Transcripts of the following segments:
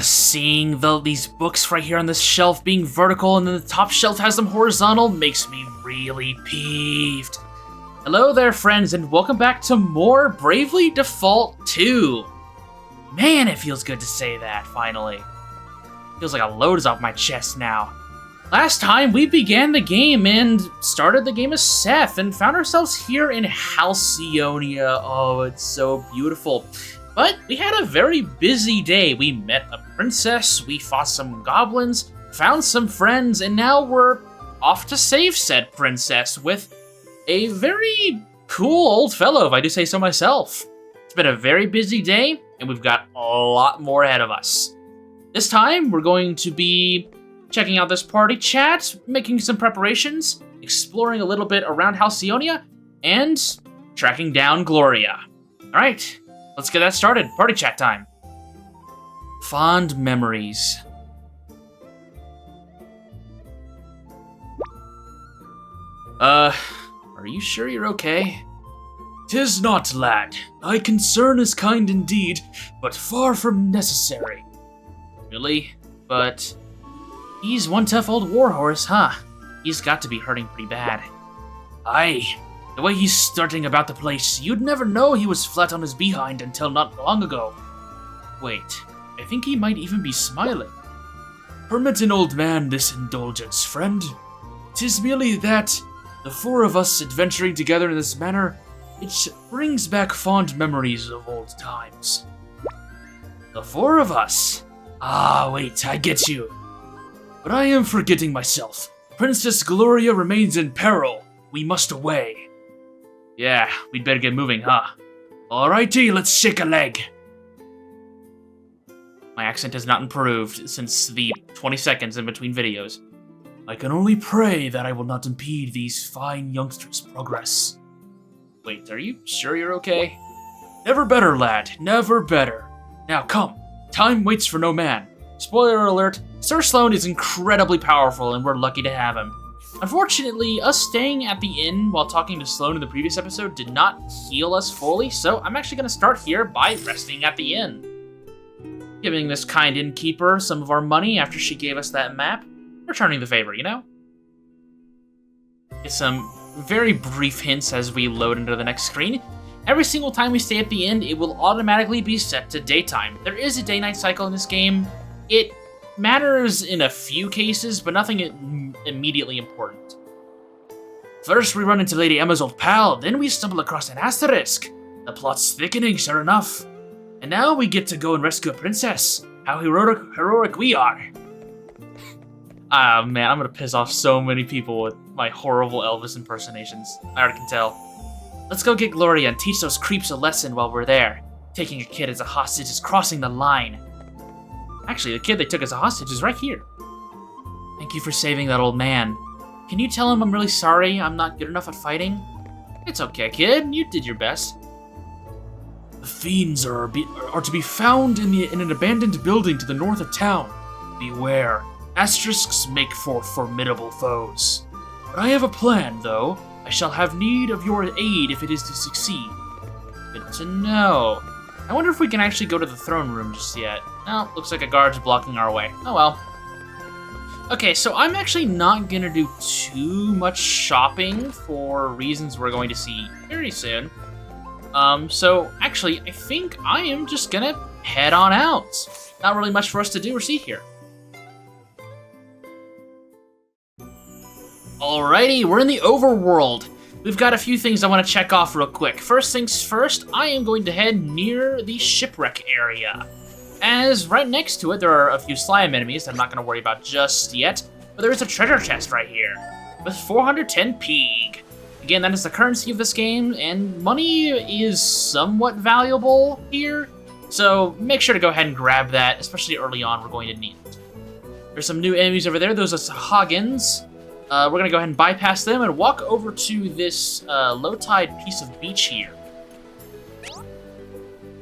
Seeing these books right here on this shelf being vertical and then the top shelf has them horizontal makes me really peeved. Hello there, friends, and welcome back to more Bravely Default 2. Man, it feels good to say that, finally. Feels like a load is off my chest now. Last time, we began the game and started the game as Seth and found ourselves here in Halcyonia. Oh, it's so beautiful. But we had a very busy day. We met a princess, we fought some goblins, found some friends, and now we're off to save said princess with a very cool old fellow, if I do say so myself. It's been a very busy day, and we've got a lot more ahead of us. This time, we're going to be checking out this party chat, making some preparations, exploring a little bit around Halcyonia, and tracking down Gloria. Alright. Let's get that started. Party chat time. Fond memories. Are you sure you're okay? 'Tis not, lad. Thy concern is kind indeed, but far from necessary. Really? But he's one tough old warhorse, huh? He's got to be hurting pretty bad. Aye. The way he's starting about the place, you'd never know he was flat on his behind until not long ago. Wait, I think he might even be smiling. Permit an old man this indulgence, friend. 'Tis merely that, the four of us adventuring together in this manner, it brings back fond memories of old times. The four of us? Ah, wait, I get you. But I am forgetting myself. Princess Gloria remains in peril. We must away. Yeah, we'd better get moving, huh? Alrighty, let's shake a leg. My accent has not improved since the 20 seconds in between videos. I can only pray that I will not impede these fine youngsters' progress. Wait, are you sure you're okay? Never better, lad, never better. Now come, time waits for no man. Spoiler alert, Sir Sloan is incredibly powerful and we're lucky to have him. Unfortunately, us staying at the inn while talking to Sloan in the previous episode did not heal us fully, so I'm actually going to start here by resting at the inn. Giving this kind innkeeper some of our money after she gave us that map. Returning the favor, you know? Get some very brief hints as we load into the next screen. Every single time we stay at the inn, it will automatically be set to daytime. There is a day-night cycle in this game. It matters in a few cases, but nothing immediately important. First, we run into Lady Emma's old pal, then we stumble across an asterisk. The plot's thickening, sure enough. And now we get to go and rescue a princess. How heroic we are. Ah, man, I'm gonna piss off so many people with my horrible Elvis impersonations. I already can tell. Let's go get Gloria and teach those creeps a lesson while we're there. Taking a kid as a hostage is crossing the line. Actually, the kid they took as a hostage is right here. Thank you for saving that old man. Can you tell him I'm really sorry I'm not good enough at fighting? It's okay, kid. You did your best. The fiends are to be found in an abandoned building to the north of town. Beware. Asterisks make for formidable foes. But I have a plan, though. I shall have need of your aid if it is to succeed. Good to know. I wonder if we can actually go to the throne room just yet. No, looks like a guard's blocking our way. Oh well. Okay, so I'm actually not gonna do too much shopping for reasons we're going to see very soon. So actually, I think I am just gonna head on out. Not really much for us to do or see here. Alrighty, we're in the overworld. We've got a few things I want to check off real quick. First things first, I am going to head near the shipwreck area. As right next to it, there are a few slime enemies that I'm not going to worry about just yet, but there is a treasure chest right here with 410 pig. Again, that is the currency of this game, and money is somewhat valuable here, so make sure to go ahead and grab that, especially early on, we're going to need it. There's some new enemies over there. Those are Hagens. We're going to go ahead and bypass them and walk over to this low-tide piece of beach here.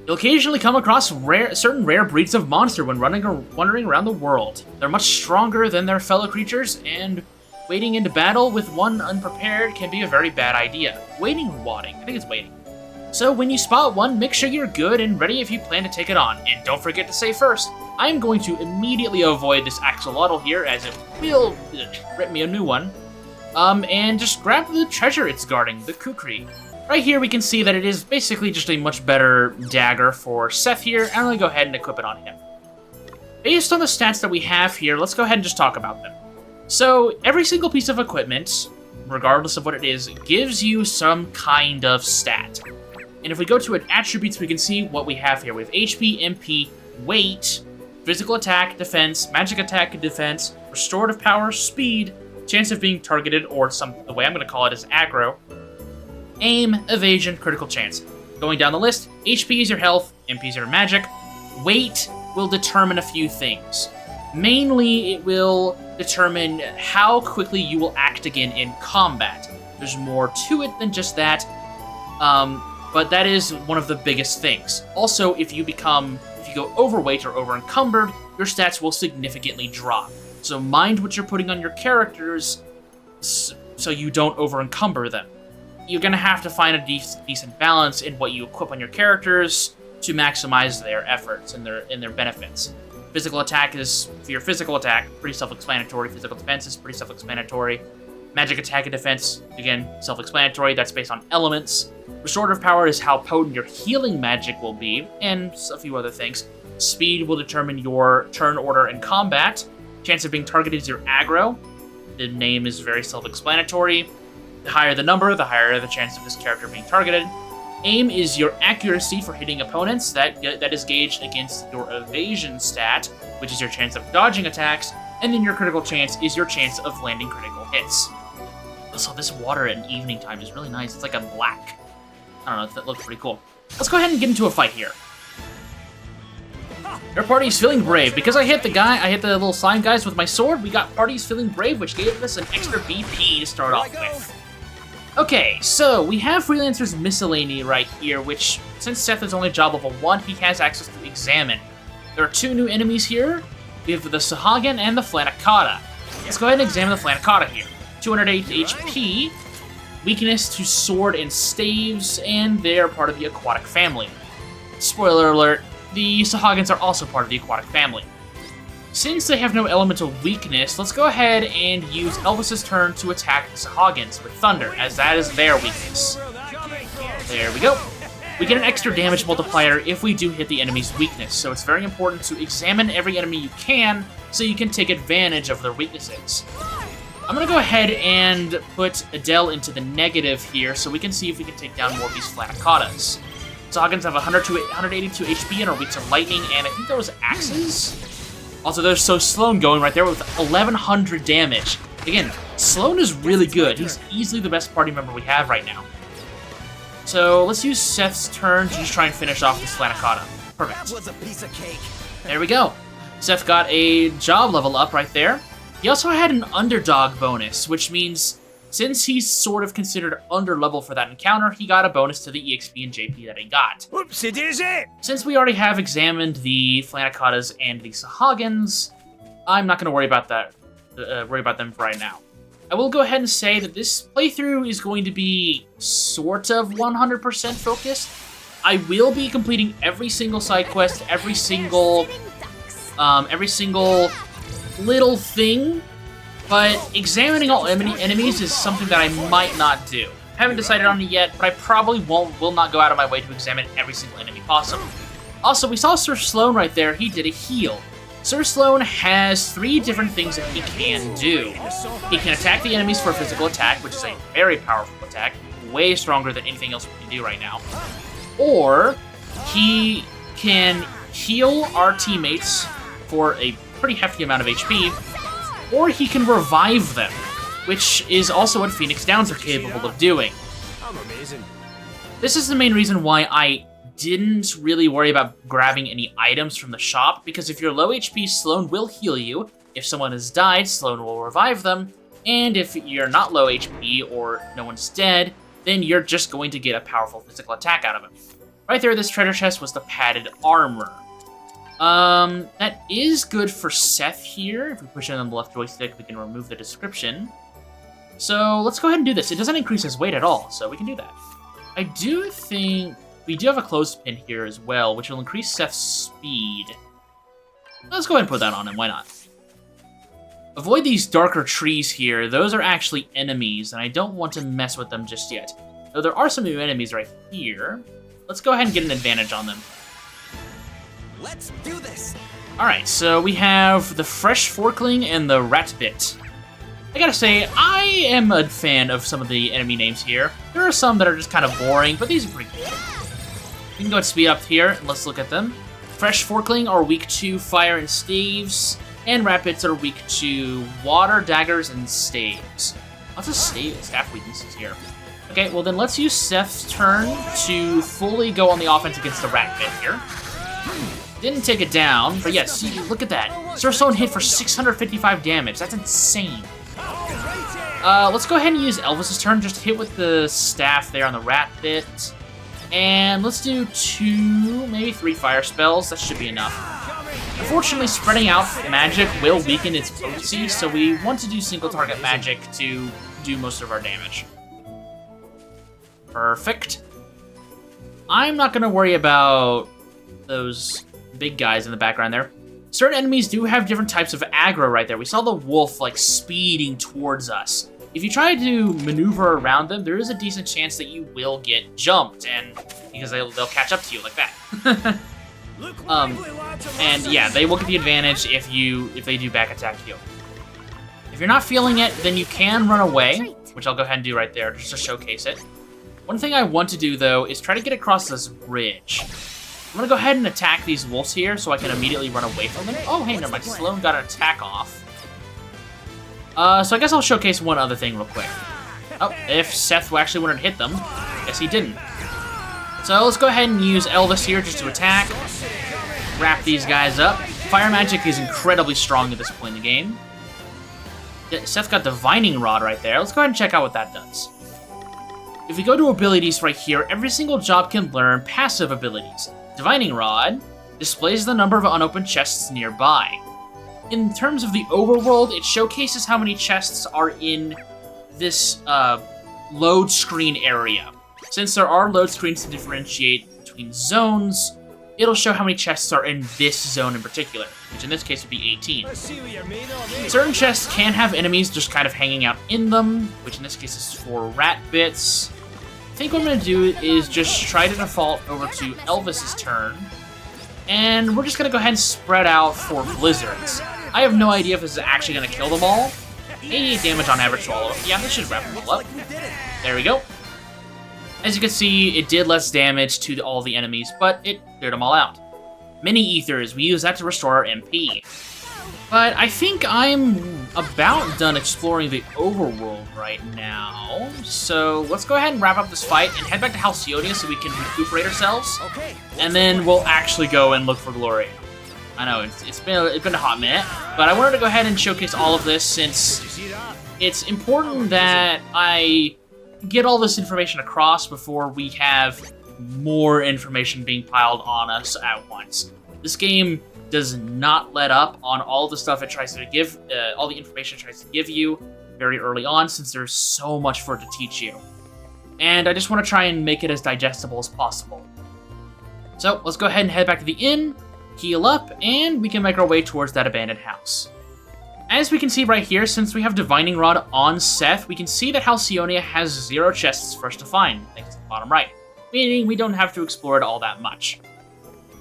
You'll occasionally come across certain rare breeds of monster when wandering around the world. They're much stronger than their fellow creatures, and wading into battle with one unprepared can be a very bad idea. Wading or wadding? I think it's wading. So when you spot one, make sure you're good and ready if you plan to take it on. And don't forget to say first, I am going to immediately avoid this axolotl here, as it will rip me a new one. And just grab the treasure it's guarding, the kukri. Right here we can see that it is basically just a much better dagger for Seth here, and I'm going to go ahead and equip it on him. Based on the stats that we have here, let's go ahead and just talk about them. So, every single piece of equipment, regardless of what it is, gives you some kind of stat. And if we go to attributes, we can see what we have here. We have HP, MP, weight, physical attack, defense, magic attack and defense, restorative power, speed, chance of being targeted, or the way I'm going to call it is aggro, aim, evasion, critical chance. Going down the list, HP is your health, MP is your magic, weight will determine a few things. Mainly, it will determine how quickly you will act again in combat. There's more to it than just that, but that is one of the biggest things. Also, if you go overweight or over-encumbered, your stats will significantly drop. So mind what you're putting on your characters so you don't over-encumber them. You're going to have to find a decent balance in what you equip on your characters to maximize their efforts and their benefits. Physical attack is, for your physical attack, pretty self-explanatory. Physical defense is pretty self-explanatory. Magic attack and defense, again, self-explanatory. That's based on elements. Restorative power is how potent your healing magic will be, and a few other things. Speed will determine your turn order in combat. Chance of being targeted is your aggro. The name is very self-explanatory. The higher the number, the higher the chance of this character being targeted. Aim is your accuracy for hitting opponents. That is gauged against your evasion stat, which is your chance of dodging attacks. And then your critical chance is your chance of landing critical hits. Also, this water at evening time is really nice. It's like a black. I don't know, that looks pretty cool. Let's go ahead and get into a fight here. Our party's feeling brave. Because I hit the little slime guys with my sword, we got party's feeling brave, which gave us an extra BP to start off with. Okay, so we have Freelancer's Miscellany right here, which, since Seth is only job level 1, he has access to Examine. There are 2 new enemies here. We have the Sahuagin and the Flanacata. Let's go ahead and examine the Flanacata here. 208 HP, weakness to sword and staves, and they are part of the aquatic family. Spoiler alert, the Sahuagins are also part of the aquatic family. Since they have no elemental weakness, let's go ahead and use Elvis's turn to attack the Sahuagins with Thunder, as that is their weakness. There we go. We get an extra damage multiplier if we do hit the enemy's weakness, so it's very important to examine every enemy you can so you can take advantage of their weaknesses. I'm going to go ahead and put Adele into the negative here so we can see if we can take down more of these Flanacatas. Sahuagins have 182 HP and are weak to lightning, and I think there was axes? Also, there's Sloan going right there with 1,100 damage. Again, Sloan is really good. He's easily the best party member we have right now. So let's use Seth's turn to just try and finish off this Flanacata. Perfect. That was a piece of cake. There we go. Seth got a job level up right there. He also had an underdog bonus, which means since he's sort of considered underlevel for that encounter, he got a bonus to the EXP and JP that he got. Oopsie daisy! Since we already have examined the Flanacatas and the Sahuagins, I'm not going to worry about them right now. I will go ahead and say that this playthrough is going to be sort of 100% focused. I will be completing every single side quest, every single little thing, but examining all enemies is something that I might not do. Haven't decided on it yet, but I probably will not go out of my way to examine every single enemy possible. Also, we saw Sir Sloan right there. He did a heal. Sir Sloan has 3 different things that he can do. He can attack the enemies for a physical attack, which is a very powerful attack, way stronger than anything else we can do right now. Or he can heal our teammates for a pretty hefty amount of HP, or he can revive them, which is also what Phoenix Downs are capable of doing. I'm amazing. This is the main reason why I didn't really worry about grabbing any items from the shop, because if you're low HP, Sloan will heal you. If someone has died, Sloan will revive them. And if you're not low HP or no one's dead, then you're just going to get a powerful physical attack out of him. Right there, this treasure chest was the padded armor. That is good for Seth here. If we push it on the left joystick, we can remove the description. So let's go ahead and do this. It doesn't increase his weight at all, so we can do that. I do think we do have a clothespin here as well, which will increase Seth's speed. Let's go ahead and put that on him, why not? Avoid these darker trees here. Those are actually enemies, and I don't want to mess with them just yet. Though there are some new enemies right here. Let's go ahead and get an advantage on them. Let's do this. Alright, so we have the Fresh Forkling and the Ratbit. I gotta say, I am a fan of some of the enemy names here. There are some that are just kind of boring, but these are pretty cool. We can go ahead and speed up here, and let's look at them. Fresh Forkling are weak to fire and staves, and Ratbits are weak to water, daggers, and staves. Lots of staff weaknesses here. Okay, well then let's use Seth's turn to fully go on the offense against the Ratbit here. Didn't take it down, but yes, see, look at that. Surstone hit for 655 damage. That's insane. Let's go ahead and use Elvis's turn. Just hit with the staff there on the Ratbit. And let's do 2, maybe 3 fire spells. That should be enough. Unfortunately, spreading out magic will weaken its potency, so we want to do single target magic to do most of our damage. Perfect. I'm not going to worry about those big guys in the background there. Certain enemies do have different types of aggro right there. We saw the wolf, like, speeding towards us. If you try to maneuver around them, there is a decent chance that you will get jumped, and because they'll catch up to you like that. And yeah, they will get the advantage if they do back attack you. If you're not feeling it, then you can run away, which I'll go ahead and do right there just to showcase it. One thing I want to do, though, is try to get across this bridge. I'm going to go ahead and attack these wolves here so I can immediately run away from them. Oh, hey, never mind. Sloan got an attack off. So I guess I'll showcase one other thing real quick. Oh, if Seth actually wanted to hit them. Guess he didn't. So let's go ahead and use Elvis here just to attack. Wrap these guys up. Fire magic is incredibly strong at this point in the game. Seth got Divining Rod right there. Let's go ahead and check out what that does. If we go to abilities right here, every single job can learn passive abilities. Divining Rod displays the number of unopened chests nearby. In terms of the overworld, it showcases how many chests are in this load screen area. Since there are load screens to differentiate between zones, it'll show how many chests are in this zone in particular, which in this case would be 18. Certain chests can have enemies just kind of hanging out in them, which in this case is 4 Ratbits. I think what I'm going to do is just try to default over to Elvis's turn, and we're just going to go ahead and spread out for blizzards. I have no idea if this is actually going to kill them all. 88 damage on average swallow. Yeah, this should wrap them all up. There we go. As you can see, it did less damage to all the enemies, but it cleared them all out. Mini Ethers, we use that to restore our MP. But I think I'm about done exploring the overworld right now. So let's go ahead and wrap up this fight and head back to Halcyonia so we can recuperate ourselves. And then we'll actually go and look for Gloria. I know, it's been a hot minute, but I wanted to go ahead and showcase all of this since it's important that I get all this information across before we have more information being piled on us at once. This game does not let up on all the stuff it tries to give, all the information it tries to give you very early on, since there's so much for it to teach you. And I just want to try and make it as digestible as possible. So let's go ahead and head back to the inn, heal up, and we can make our way towards that abandoned house. As we can see right here, since we have Divining Rod on Seth, we can see that Halcyonia has 0 chests for us to find, thanks to the bottom right, meaning we don't have to explore it all that much.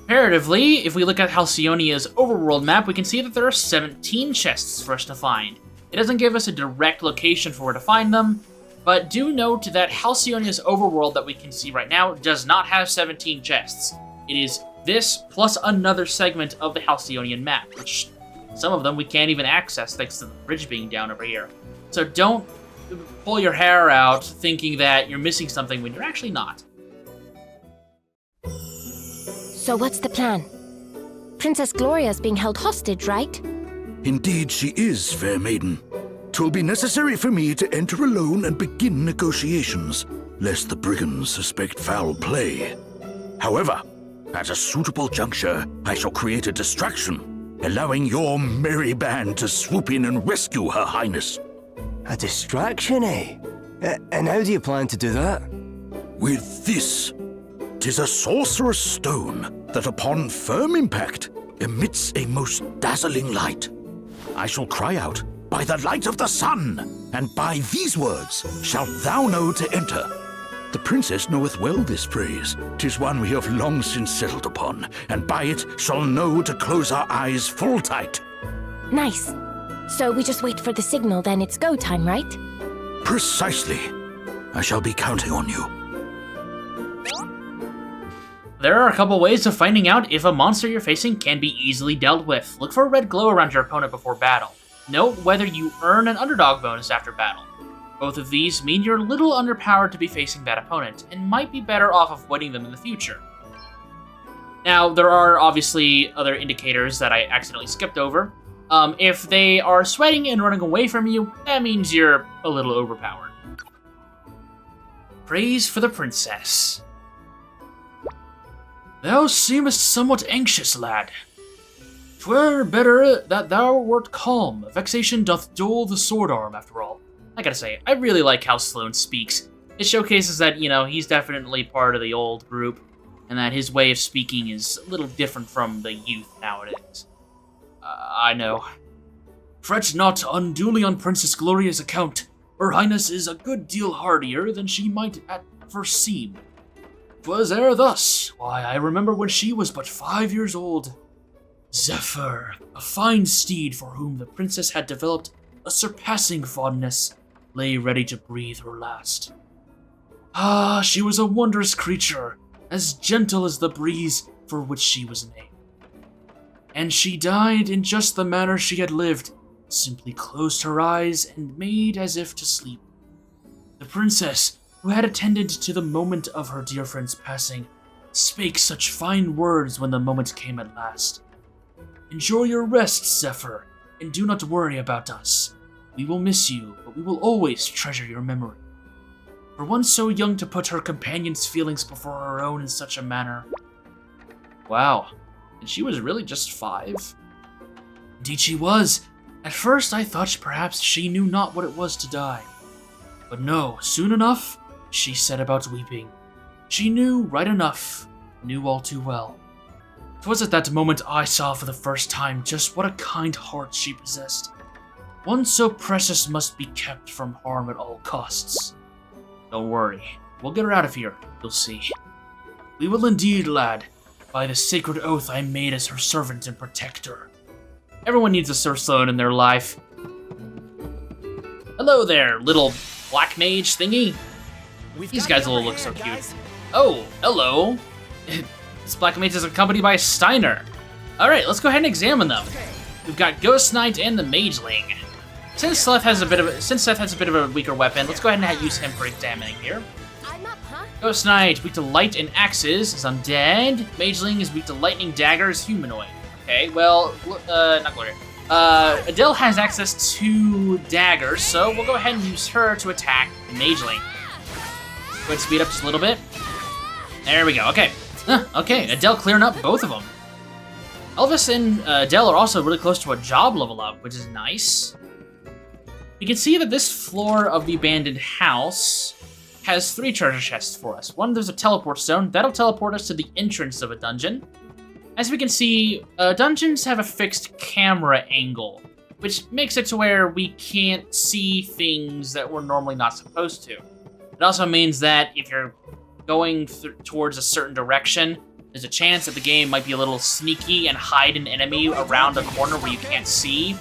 Comparatively, if we look at Halcyonia's overworld map, we can see that there are 17 chests for us to find. It doesn't give us a direct location for where to find them, but do note that Halcyonia's overworld that we can see right now does not have 17 chests. It is this plus another segment of the Halcyonian map, which some of them we can't even access thanks to the bridge being down over here. So don't pull your hair out thinking that you're missing something when you're actually not. So what's the plan? Princess Gloria's being held hostage, right? Indeed she is, fair maiden. 'Twill be necessary for me to enter alone and begin negotiations, lest the brigands suspect foul play. However, at a suitable juncture, I shall create a distraction, allowing your merry band to swoop in and rescue Her Highness. A distraction, eh? And how do you plan to do that? With this. 'Tis a sorcerer's stone that upon firm impact emits a most dazzling light. I shall cry out, "By the light of the sun, and by these words shalt thou know to enter." The princess knoweth well this phrase. 'Tis one we have long since settled upon, and by it shall know to close our eyes full tight. Nice. So we just wait for the signal, then it's go time, right? Precisely. I shall be counting on you. There are a couple ways of finding out if a monster you're facing can be easily dealt with. Look for a red glow around your opponent before battle. Note whether you earn an underdog bonus after battle. Both of these mean you're a little underpowered to be facing that opponent, and might be better off avoiding them in the future. Now, there are obviously other indicators that I accidentally skipped over. If they are sweating and running away from you, that means you're a little overpowered. Praise for the princess. Thou seemest somewhat anxious, lad. 'Twere better that thou wert calm. Vexation doth dull the sword arm, after all. I gotta say, I really like how Sloan speaks. It showcases that, he's definitely part of the old group, and that his way of speaking is a little different from the youth nowadays. I know. Fret not unduly on Princess Gloria's account. Her Highness is a good deal hardier than she might at first seem. 'Twas ere thus. Why, I remember when she was but 5 years old. Zephyr, a fine steed for whom the princess had developed a surpassing fondness, lay ready to breathe her last. Ah, she was a wondrous creature, as gentle as the breeze for which she was named. And she died in just the manner she had lived, simply closed her eyes and made as if to sleep. The princess, who had attended to the moment of her dear friend's passing, spake such fine words when the moment came at last. Enjoy your rest, Zephyr, and do not worry about us. We will miss you, but we will always treasure your memory. For one so young to put her companion's feelings before her own in such a manner. Wow, and she was really just 5? Indeed she was. At first I thought perhaps she knew not what it was to die. But no, soon enough, she set about weeping. She knew right enough, knew all too well. 'Twas at that moment I saw for the first time just what a kind heart she possessed. One so precious must be kept from harm at all costs. Don't worry, we'll get her out of here, you'll see. We will indeed, lad, by the sacred oath I made as her servant and protector. Everyone needs a Sir Sloan in their life. Hello there, little black mage thingy. These guys all look so cute. Oh, hello. This black mage is accompanied by Steiner. Alright, let's go ahead and examine them. We've got Ghost Knight and the Mageling. Since Seth has a bit of a weaker weapon, let's go ahead and use him for examining here. Ghost Knight, weak to light and axes, is undead. Mageling is weak to lightning daggers, humanoid. Okay, well, not Gloria. Adele has access to daggers, so we'll go ahead and use her to attack the Mageling. Go ahead and speed up just a little bit. There we go, okay. Okay, Adele clearing up both of them. Elvis and Adele are also really close to a job level up, which is nice. You can see that this floor of the abandoned house has 3 treasure chests for us. One, there's a teleport stone. That'll teleport us to the entrance of a dungeon. As we can see, dungeons have a fixed camera angle, which makes it to where we can't see things that we're normally not supposed to. It also means that if you're going towards a certain direction, there's a chance that the game might be a little sneaky and hide an enemy around a corner where you can't see,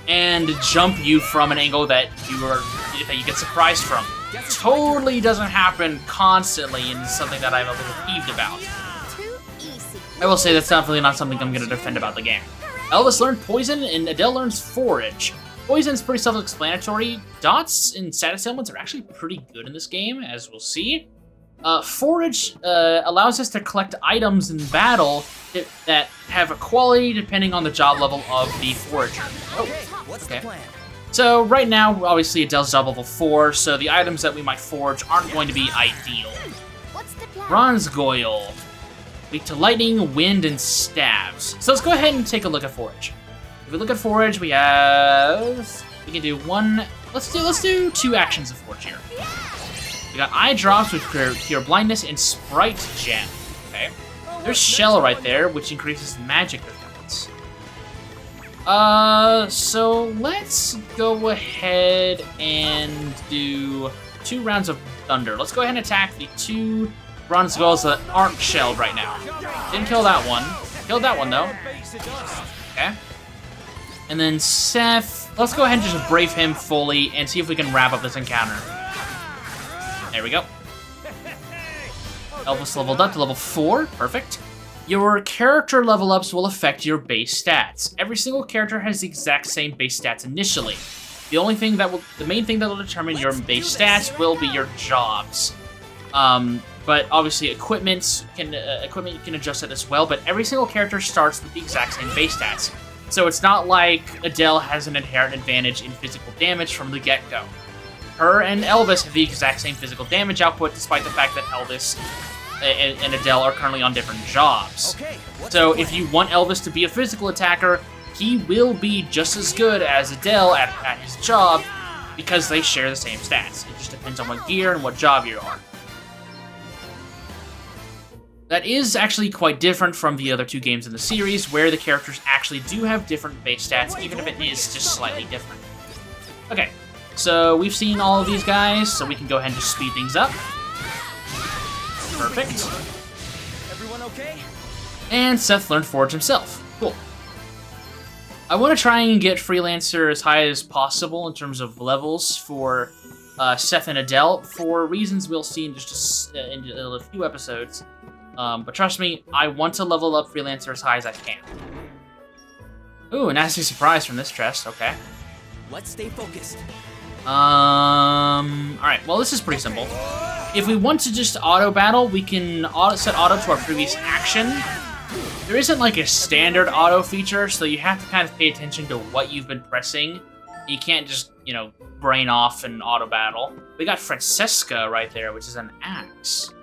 and jump you from an angle that you get surprised from. Totally doesn't happen constantly, and is something that I'm a little peeved about. I will say that's definitely not something I'm going to defend about the game. Elvis learned Poison, and Adele learns Forage. Poison's pretty self-explanatory. Dots and status ailments are actually pretty good in this game, as we'll see. Forage allows us to collect items in battle that have a quality depending on the job level of the forager. Okay. So right now, obviously Adele's job level 4, so the items that we might forge aren't going to be ideal. Bronze Goyle. Weak to lightning, wind, and stabs. So let's go ahead and take a look at Forage. If we look at Forage, we can do one. Let's do 2 actions of Forage here. We got eye drops, which cure blindness, and sprite gem. Okay. There's shell right there, which increases magic defense. So let's go ahead and do 2 rounds of thunder. Let's go ahead and attack the 2 bronze skulls that aren't shelled right now. Didn't kill that one. Killed that one, though. Okay. And then Seth, let's go ahead and just brave him fully and see if we can wrap up this encounter. There we go. Elvis leveled up to level 4. Perfect. Your character level ups will affect your base stats. Every single character has the exact same base stats initially. The main thing that will determine your base stats will be your jobs. But obviously equipment can adjust it as well, but every single character starts with the exact same base stats. So it's not like Adele has an inherent advantage in physical damage from the get-go. Her and Elvis have the exact same physical damage output, despite the fact that Elvis and Adele are currently on different jobs. So if you want Elvis to be a physical attacker, he will be just as good as Adele at his job, because they share the same stats. It just depends on what gear and what job you are. That is actually quite different from the other 2 games in the series, where the characters actually do have different base stats, even if it is just slightly different. Okay, so we've seen all of these guys, so we can go ahead and just speed things up. Perfect. Everyone okay? And Seth learned Forge himself. Cool. I want to try and get Freelancer as high as possible in terms of levels for Seth and Adele, for reasons we'll see in just in a few episodes. But trust me, I want to level up Freelancer as high as I can. Ooh, a nasty surprise from this chest, okay. Let's stay focused. Alright, well this is pretty simple. If we want to just auto battle, we can set auto to our previous action. There isn't like a standard auto feature, so you have to kind of pay attention to what you've been pressing. You can't just, brain off and auto battle. We got Francesca right there, which is an axe.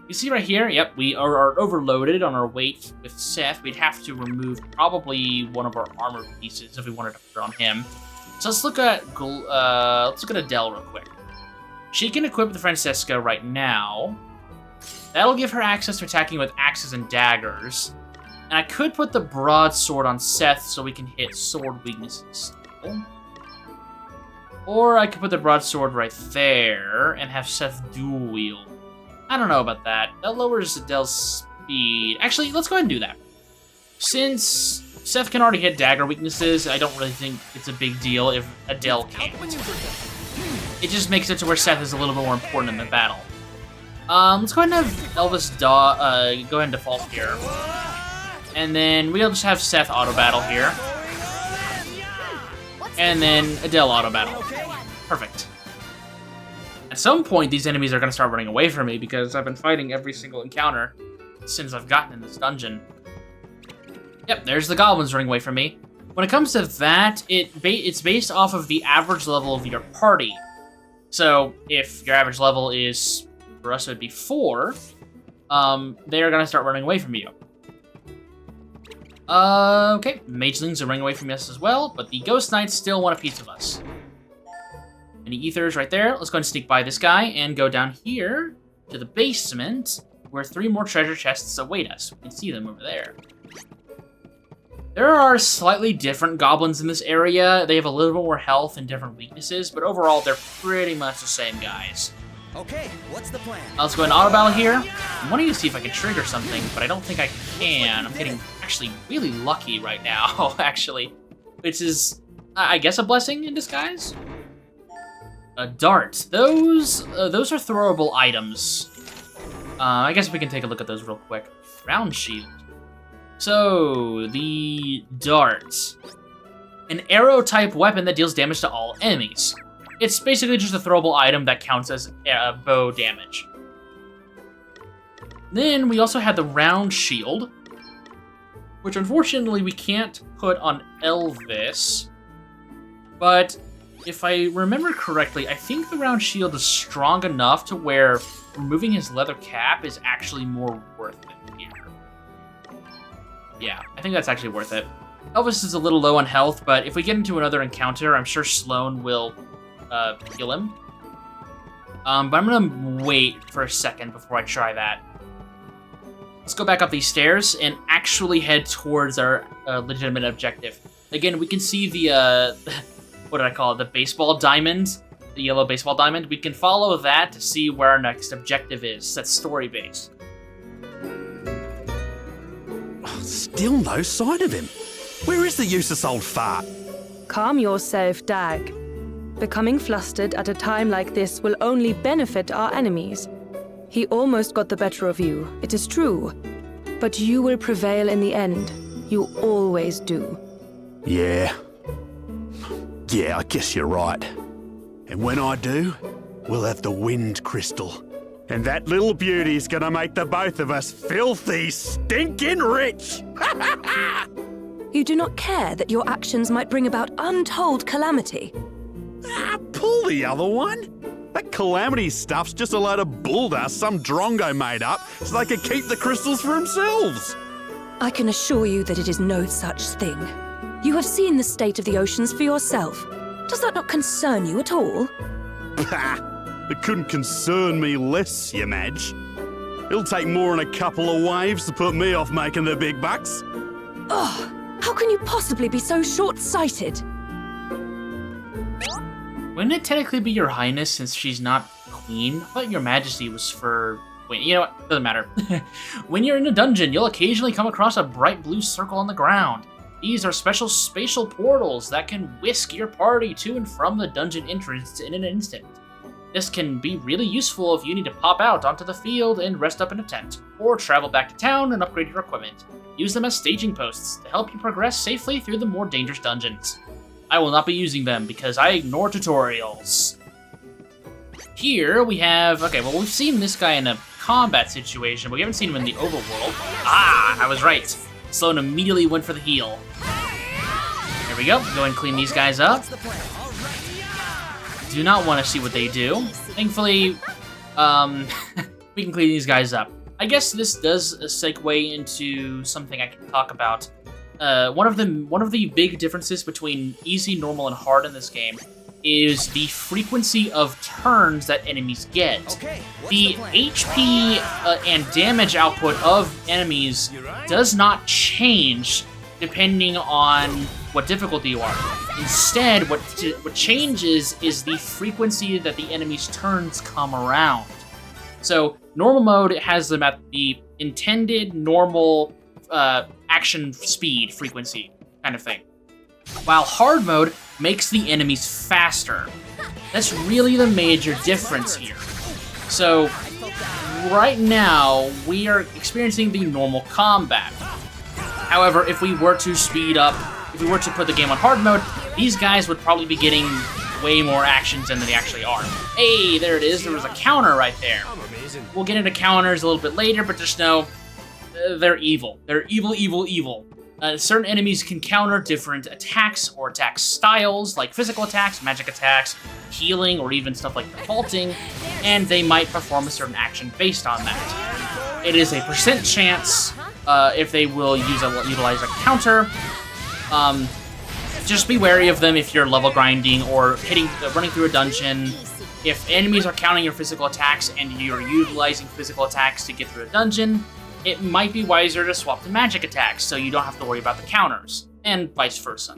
You see right here, yep, we are overloaded on our weight with Seth. We'd have to remove probably one of our armor pieces if we wanted to put it on him. So let's look at Adele real quick. She can equip the Francesca right now. That'll give her access to attacking with axes and daggers. And I could put the broadsword on Seth so we can hit sword weaknesses. Or I could put the broadsword right there and have Seth dual wield. I don't know about that. That lowers Adele's speed. Actually, let's go ahead and do that. Since Seth can already hit dagger weaknesses, I don't really think it's a big deal if Adele can't. It just makes it to where Seth is a little bit more important in the battle. Let's go ahead and have Elvis go ahead and default here. And then we'll just have Seth auto battle here. And then Adele auto battle. Perfect. At some point, these enemies are going to start running away from me because I've been fighting every single encounter since I've gotten in this dungeon. Yep, there's the goblins running away from me. When it comes to that, it's based off of the average level of your party. So if your average level is, for us it would be 4, they're going to start running away from you. Okay, magelings are running away from us as well, but the ghost knights still want a piece of us. Any ethers right there. Let's go ahead and sneak by this guy and go down here to the basement where 3 more treasure chests await us. We can see them over there. There are slightly different goblins in this area. They have a little bit more health and different weaknesses, but overall they're pretty much the same guys. Okay, what's the plan? Let's go ahead and auto battle here. I'm wanting to see if I can trigger something, but I don't think I can. I'm getting actually really lucky right now, actually. Which is, I guess, a blessing in disguise? A dart. Those are throwable items. I guess we can take a look at those real quick. Round shield. So, the dart. An arrow-type weapon that deals damage to all enemies. It's basically just a throwable item that counts as bow damage. Then we also had the round shield, which unfortunately we can't put on Elvis, but if I remember correctly, I think the round shield is strong enough to where removing his leather cap is actually more worth it here. Yeah, I think that's actually worth it. Elvis is a little low on health, but if we get into another encounter, I'm sure Sloan will heal him. But I'm gonna wait for a second before I try that. Let's go back up these stairs and actually head towards our legitimate objective. Again, we can see the, what did I call it? The baseball diamond, the yellow baseball diamond. We can follow that to see where our next objective is. That's story-based. Still no sign of him. Where is the useless old fart? Calm yourself, Dag. Becoming flustered at a time like this will only benefit our enemies. He almost got the better of you, it is true. But you will prevail in the end. You always do. Yeah, I guess you're right. And when I do, we'll have the wind crystal. And that little beauty's gonna make the both of us filthy, stinking rich! You do not care that your actions might bring about untold calamity. Pull the other one. That calamity stuff's just a load of bulldust some drongo made up so they can keep the crystals for themselves. I can assure you that it is no such thing. You have seen the state of the oceans for yourself. Does that not concern you at all? It couldn't concern me less, you Madge. It'll take more than a couple of waves to put me off making the big bucks. Oh, how can you possibly be so short-sighted? Wouldn't it technically be Your Highness since she's not Queen? I thought Your Majesty was for... Wait, you know what? Doesn't matter. When you're in a dungeon, you'll occasionally come across a bright blue circle on the ground. These are special spatial portals that can whisk your party to and from the dungeon entrance in an instant. This can be really useful if you need to pop out onto the field and rest up in a tent, or travel back to town and upgrade your equipment. Use them as staging posts to help you progress safely through the more dangerous dungeons. I will not be using them because I ignore tutorials. Here we have... Okay, well, we've seen this guy in a combat situation, but we haven't seen him in the overworld. Ah, I was right. Sloan immediately went for the heal. There we go. Go and clean these guys up. Do not want to see what they do. Thankfully, we can clean these guys up. I guess this does segue into something I can talk about. One of the big differences between easy, normal, and hard in this game is the frequency of turns that enemies get. The HP and damage output of enemies does not change depending on what difficulty you are. Instead, what changes is the frequency that the enemy's turns come around. So, normal mode has them at the intended normal action speed frequency kind of thing, while hard mode makes the enemies faster. That's really the major difference here. So, right now, we are experiencing the normal combat. However, if we were to speed up, if we were to put the game on hard mode, these guys would probably be getting way more actions than they actually are. Hey, there it is. There was a counter right there. We'll get into counters a little bit later, but just know they're evil. They're evil, evil, evil. Certain enemies can counter different attacks or attack styles, like physical attacks, magic attacks, healing, or even stuff like defaulting, and they might perform a certain action based on that. It is a % chance if they will utilize a counter. Just be wary of them if you're level grinding or running through a dungeon. If enemies are counting your physical attacks and you're utilizing physical attacks to get through a dungeon, it might be wiser to swap to magic attacks so you don't have to worry about the counters, and vice versa.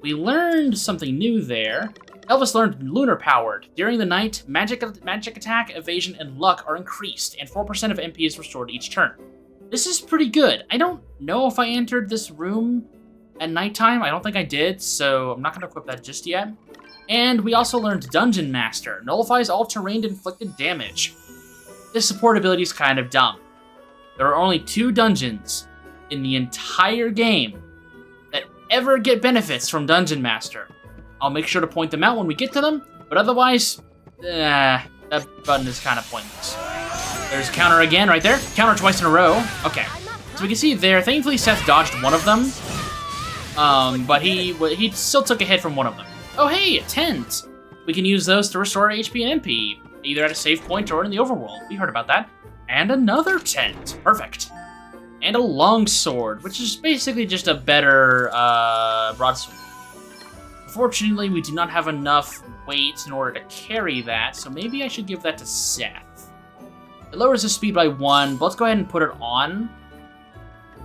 We learned something new there. Elvis learned Lunar Powered. During the night, magic attack, evasion, and luck are increased, and 4% of MP is restored each turn. This is pretty good. I don't know if I entered this room at nighttime. I don't think I did, so I'm not going to equip that just yet. And we also learned Dungeon Master. Nullifies all terrain inflicted damage. This support ability is kind of dumb. There are only 2 dungeons in the entire game that ever get benefits from Dungeon Master. I'll make sure to point them out when we get to them, but otherwise, that button is kind of pointless. There's a counter again right there. Counter twice in a row. Okay, so we can see there, thankfully Seth dodged one of them, but he still took a hit from one of them. Oh hey, a tent! We can use those to restore HP and MP, either at a save point or in the overworld. We heard about that. And another tent. Perfect. And a longsword, which is basically just a better broadsword. Unfortunately, we do not have enough weight in order to carry that, so maybe I should give that to Seth. It lowers his speed by 1, but let's go ahead and put it on.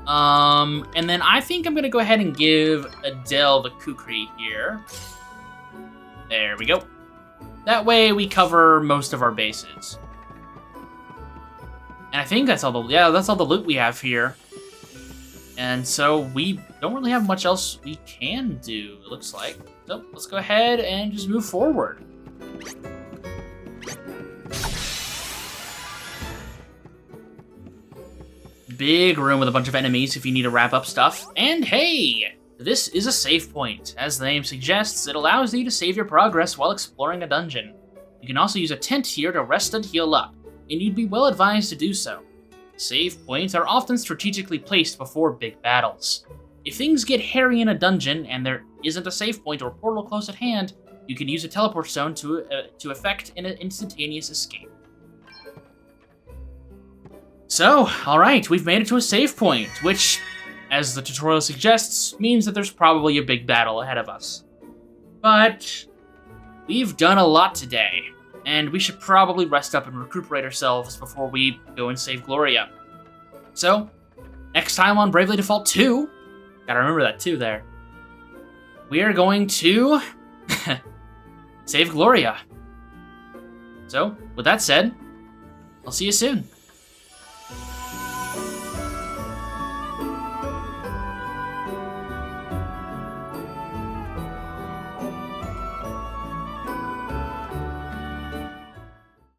And then I think I'm gonna go ahead and give Adele the Kukri here. There we go. That way we cover most of our bases. And I think that's all the loot we have here. And so we don't really have much else we can do, it looks like. So let's go ahead and just move forward. Big room with a bunch of enemies if you need to wrap up stuff. And hey, this is a save point. As the name suggests, it allows you to save your progress while exploring a dungeon. You can also use a tent here to rest and heal up, and you'd be well advised to do so. Save points are often strategically placed before big battles. If things get hairy in a dungeon and there isn't a save point or portal close at hand, you can use a teleport stone to effect an instantaneous escape. So, alright, we've made it to a save point, which, as the tutorial suggests, means that there's probably a big battle ahead of us. But we've done a lot today, and we should probably rest up and recuperate ourselves before we go and save Gloria. So, next time on Bravely Default 2, gotta remember that too there, we are going to save Gloria. So, with that said, I'll see you soon.